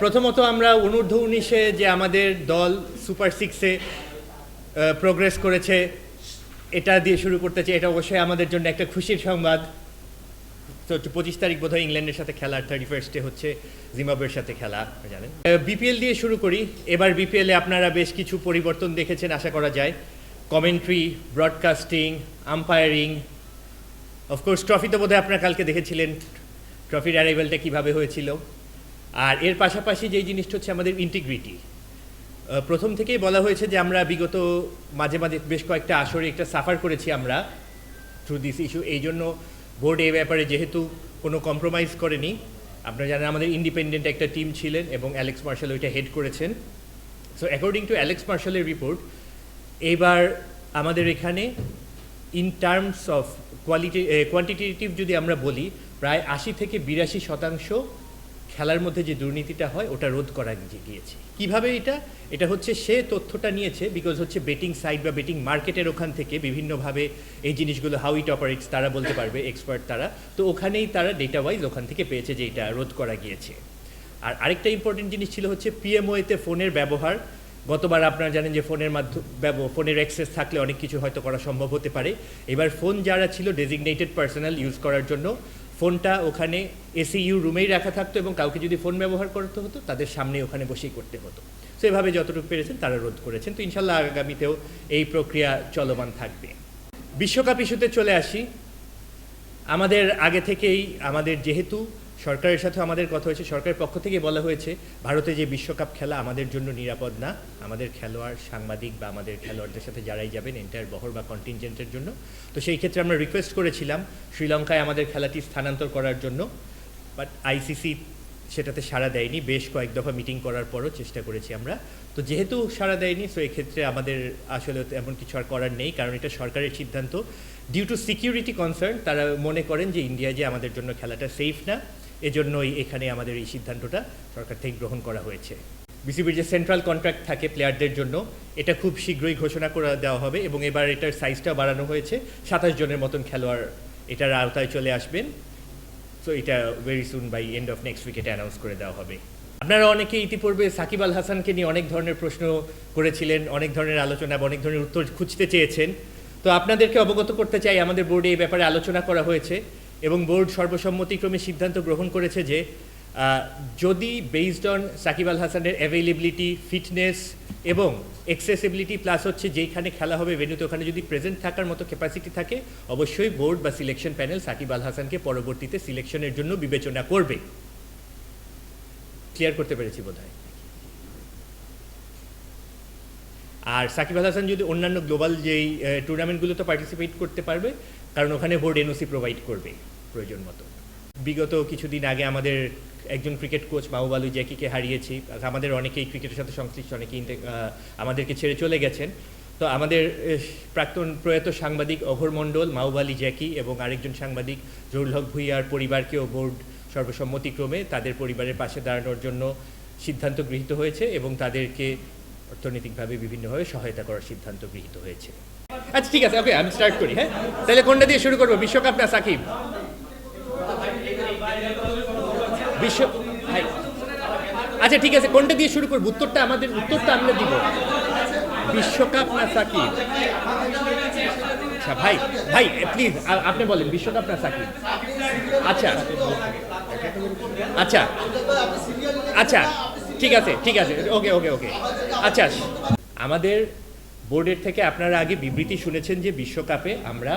প্রথমত আমরা অনূর্ধ্ব-19-এ যে আমাদের দল সুপার সিক্সে প্রোগ্রেস করেছে এটা দিয়ে শুরু করতে চাই। এটা অবশ্যই আমাদের জন্য একটা খুশির সংবাদ। তো 25 তারিখ বোধহয় ইংল্যান্ডের সাথে খেলা, 31 হচ্ছে জিম্বাবুয়ের সাথে খেলা, জানেন। বিপিএল দিয়ে শুরু করি। এবার বিপিএলে আপনারা বেশ কিছু পরিবর্তন দেখেছেন আশা করা যায়। Commentary, broadcasting, umpiring, of course trophy তো বোধহয় আপনারা কালকে দেখেছিলেন ট্রফির অ্যারাইভেলটা কীভাবে হয়েছিল। আর এর পাশাপাশি যেই জিনিসটা হচ্ছে আমাদের ইন্টিগ্রিটি। প্রথম থেকেই বলা হয়েছে যে আমরা বিগত মাঝে মাঝে বেশ কয়েকটা আসরে একটা সাফার করেছি আমরা থ্রু দিস ইস্যু। এই জন্য বোর্ড এই ব্যাপারে যেহেতু কোনো কম্প্রোমাইজ করেনি। আপনারা জানেন আমাদের ইন্ডিপেন্ডেন্ট একটা টিম ছিলেন এবং অ্যালেক্স মার্শাল ওইটা হেড করেছেন। সো অ্যাকর্ডিং টু অ্যালেক্স মার্শালের রিপোর্ট, এবার আমাদের এখানে ইন টার্মস অফ কোয়ান্টিটেটিভ যদি আমরা বলি, প্রায় 80 থেকে 82% খেলার মধ্যে যে দুর্নীতিটা হয় ওটা রোধ করা গিয়েছে। কীভাবে এটা হচ্ছে সে তথ্যটা নিয়েছে বিকজ হচ্ছে বেটিং সাইট বা বেটিং মার্কেটের ওখান থেকে বিভিন্নভাবে এই জিনিসগুলো হাউ ইট অপারেটস তারা বলতে পারবে, এক্সপার্ট তারা। তো ওখানেই তারা ডেটা ওয়াইজ ওখান থেকে পেয়েছে যে এটা রোধ করা গিয়েছে। আর আরেকটা ইম্পর্টেন্ট জিনিস ছিল হচ্ছে পিএমওতে ফোনের ব্যবহার। গতবার আপনারা জানেন যে ফোনের অ্যাক্সেস থাকলে অনেক কিছু হয়তো করা সম্ভব হতে পারে। এবার ফোন যারা ছিল ডেজিগনেটেড পার্সোনাল ইউজ করার জন্য, ফোনটা ওখানে এসইউ রুমেই রাখা থাকতো এবং কাউকে যদি ফোন ব্যবহার করতে হতো তাদের সামনে ওখানে বসেই করতে হতো। সো এভাবে যতটুকু পেরেছেন তারা রোধ করেছেন। তো ইনশাল্লাহ আগামীতেও এই প্রক্রিয়া চলমান থাকবে। বিশ্বকাপ ইস্যুতে চলে আসি। আমাদের আগে থেকেই যেহেতু সরকারের সাথে আমাদের কথা হয়েছে, সরকারের পক্ষ থেকে বলা হয়েছে ভারতে যে বিশ্বকাপ খেলা আমাদের জন্য নিরাপদ না, আমাদের খেলোয়াড়, সাংবাদিক বা আমাদের খেলোয়াড়দের সাথে যারাই যাবেন এন্টায়ার বহর বা কন্টিনজেন্টের জন্য। তো সেই ক্ষেত্রে আমরা রিকোয়েস্ট করেছিলাম শ্রীলঙ্কায় আমাদের খেলাটি স্থানান্তর করার জন্য, বাট আইসিসি সেটাতে সাড়া দেয়নি। বেশ কয়েক দফা মিটিং করার পরও চেষ্টা করেছি আমরা। তো যেহেতু সাড়া দেয়নি, সো এক্ষেত্রে আমাদের আসলে এমন কিছু আর করার নেই, কারণ এটা সরকারের সিদ্ধান্ত। ডিউ টু সিকিউরিটি কনসার্ন তারা মনে করেন যে ইন্ডিয়ায় যে আমাদের জন্য খেলাটা সেফ না, এজন্যই এখানে আমাদের এই সিদ্ধান্তটা সরকার থেকে গ্রহণ করা হয়েছে। বিসিবির যে সেন্ট্রাল কন্ট্রাক্ট থাকে প্লেয়ারদের জন্য, এটা খুব শীঘ্রই ঘোষণা করে দেওয়া হবে এবং এবার এটার সাইজটাও বাড়ানো হয়েছে। 27 জনের মতন খেলোয়াড় এটার আওতায় চলে আসবেন। সো এটা very soon by end of next week এটা অ্যানাউন্স করে দেওয়া হবে। আপনারা অনেকে ইতিপূর্বে সাকিব আল হাসানকে নিয়ে অনেক ধরনের প্রশ্ন করেছিলেন, অনেক ধরনের আলোচনা বা অনেক ধরনের উত্তর খুঁজতে চেয়েছেন। তো আপনাদেরকে অবগত করতে চাই আমাদের বোর্ডে এই ব্যাপারে আলোচনা করা হয়েছে এবং বোর্ড সর্বসম্মতিক্রমে সিদ্ধান্ত গ্রহণ করেছে যে যদি বেসড অন সাকিব আল হাসানের অ্যাভেইলেবিলিটি, ফিটনেস এবং অ্যাক্সেসিবিলিটি প্লাস হচ্ছে যেইখানে খেলা হবে ভেন্যুতে ওখানে যদি প্রেজেন্ট থাকার মতো ক্যাপাসিটি থাকে, অবশ্যই বোর্ড বা সিলেকশন প্যানেল সাকিব আল হাসানকে পরবর্তীতে সিলেকশনের জন্য বিবেচনা করবে। ক্লিয়ার করতে পেরেছি বোধহয়। আর সাকিব আল হাসান যদি অন্যান্য গ্লোবাল যেই টুর্নামেন্টগুলোতে পার্টিসিপেট করতে পারবে, কারণ ওখানে বোর্ড এনওসি প্রোভাইড করবে প্রয়োজন মতো। বিগত কিছুদিন আগে আমাদের একজন ক্রিকেট কোচ মাহবুব জ্যাকিকে হারিয়েছি। আমাদের অনেকেই ক্রিকেটের সাথে সংশ্লিষ্ট, অনেকেই আমাদেরকে ছেড়ে চলে গেছেন। তো আমাদের প্রাক্তন প্রয়াত সাংবাদিক অঘোর মণ্ডল, মাহবুব জ্যাকি এবং আরেকজন সাংবাদিক জহুরুল হক ভূঁইয়ার পরিবারকেও বোর্ড সর্বসম্মতিক্রমে তাদের পরিবারের পাশে দাঁড়ানোর জন্য সিদ্ধান্ত গৃহীত হয়েছে এবং তাদেরকে অর্থনৈতিকভাবে বিভিন্নভাবে সহায়তা করার সিদ্ধান্ত গৃহীত হয়েছে। আচ্ছা ঠিক আছে, ওকে আমি স্টার্ট করি। হ্যাঁ, তাহলে কোনটা দিয়ে শুরু করবো, বিশ্বকাপ না সাকিব? আচ্ছা ঠিক আছে, কোনটা দিয়ে শুরু করবো? উত্তরটা আমরা দিব। বিশ্বকাপ না সাকিব? আচ্ছা ভাই প্লিজ আপনি বলেন, বিশ্বকাপ না সাকিব? আচ্ছা আচ্ছা আচ্ছা ঠিক আছে ওকে। আচ্ছা, আমাদের বোর্ডের থেকে আপনারা আগে বিবৃতি শুনেছেন যে বিশ্বকাপে আমরা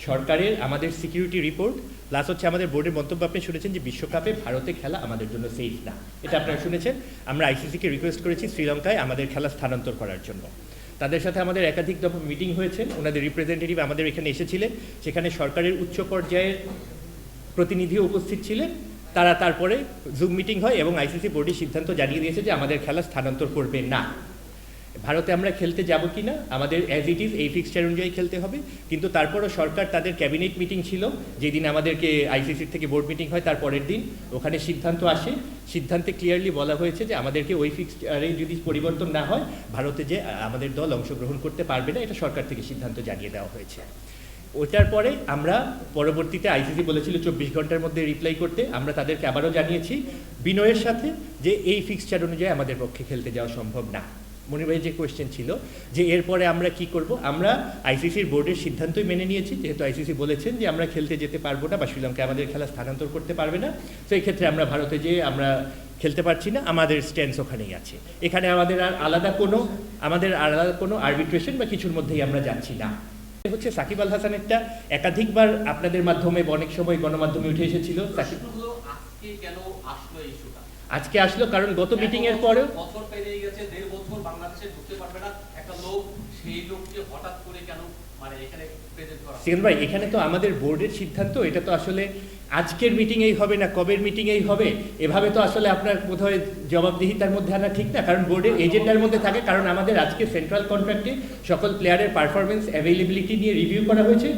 সরকারের আমাদের সিকিউরিটি রিপোর্ট প্লাস হচ্ছে আমাদের বোর্ডের মন্তব্য আপনি শুনেছেন যে বিশ্বকাপে ভারতে খেলা আমাদের জন্য সেফ না, এটা আপনারা শুনেছেন। আমরা আইসিসিকে রিকোয়েস্ট করেছি শ্রীলঙ্কায় আমাদের খেলা স্থানান্তর করার জন্য। তাদের সাথে আমাদের একাধিক দফা মিটিং হয়েছে, ওনাদের রিপ্রেজেন্টেটিভ আমাদের এখানে এসেছিলেন, সেখানে সরকারের উচ্চ পর্যায়ের প্রতিনিধিও উপস্থিত ছিলেন। তারপরে জুম মিটিং হয় এবং আইসিসি বোর্ডের সিদ্ধান্ত জানিয়ে দিয়েছে যে আমাদের খেলা স্থানান্তর করবে না। ভারতে আমরা খেলতে যাব কি না আমাদের অ্যাজ ইট ইজ এই ফিক্সচার অনুযায়ী খেলতে হবে। কিন্তু তারপরও সরকার তাদের ক্যাবিনেট মিটিং ছিল যেদিন আমাদেরকে আইসিসির থেকে বোর্ড মিটিং হয় তার পরের দিন ওখানে সিদ্ধান্ত আসে। সিদ্ধান্তে ক্লিয়ারলি বলা হয়েছে যে আমাদেরকে ওই ফিক্সচারে যদি পরিবর্তন না হয় ভারতে যে আমাদের দল অংশগ্রহণ করতে পারবে না, এটা সরকার থেকে সিদ্ধান্ত জানিয়ে দেওয়া হয়েছে। ওটার পরে আমরা পরবর্তীতে আইসিসি বলেছিল 24 ঘন্টার মধ্যে রিপ্লাই করতে, আমরা তাদেরকে আবারও জানিয়েছি বিনয়ের সাথে যে এই ফিক্সচার অনুযায়ী আমাদের পক্ষে খেলতে যাওয়া সম্ভব না। মনির ভাই যে কোয়েশ্চেন ছিল যে এরপরে আমরা কি করব, আমরা আইসিসির বোর্ডের সিদ্ধান্তই মেনে নিয়েছি, যেহেতু আইসিসি বলেছেন যে আমরা খেলতে যেতে পারবো না বা শ্রীলঙ্কা আমাদের খেলা স্থানান্তর করতে পারবে না, তো এই ক্ষেত্রে আমরা ভারতে যেয়ে আমরা খেলতে পারছি না, আমাদের স্ট্যান্স ওখানেই আছে। এখানে আমাদের আর আলাদা কোনো আরবিট্রেশন বা কিছুর মধ্যেই আমরা যাচ্ছি না। হচ্ছে সাকিব আল হাসানেরটা একাধিকবার আপনাদের মাধ্যমে অনেক সময় গণমাধ্যমে উঠে এসেছিল। আজকে কেন আসলো এই ইস্যুটা? আজকে আসলো কারণ গত মিটিং এর পরেও বছর পেরিয়ে গেছে, 1.5 বছর বাংলাদেশে ঢুকতে পারবে না একটা লোক, সেই লোককে হঠাৎ করে কেন মানে এখানে প্রেজেন্ট করা? সিকেন ভাই, এখানে তো আমাদের বোর্ডের সিদ্ধান্ত, এটা তো আসলে আজকের মিটিংয়েই হবে না কবের মিটিংয়েই হবে, এভাবে তো আসলে আপনার বোধহয় জবাবদিহিতার মধ্যে আনা ঠিক না, কারণ বোর্ডের এজেন্ডার মধ্যে থাকে। কারণ আমাদের আজকে সেন্ট্রাল কন্ট্রাক্টে সকল প্লেয়ারের পারফরমেন্স অ্যাভেলেবিলিটি নিয়ে রিভিউ করা হয়েছে।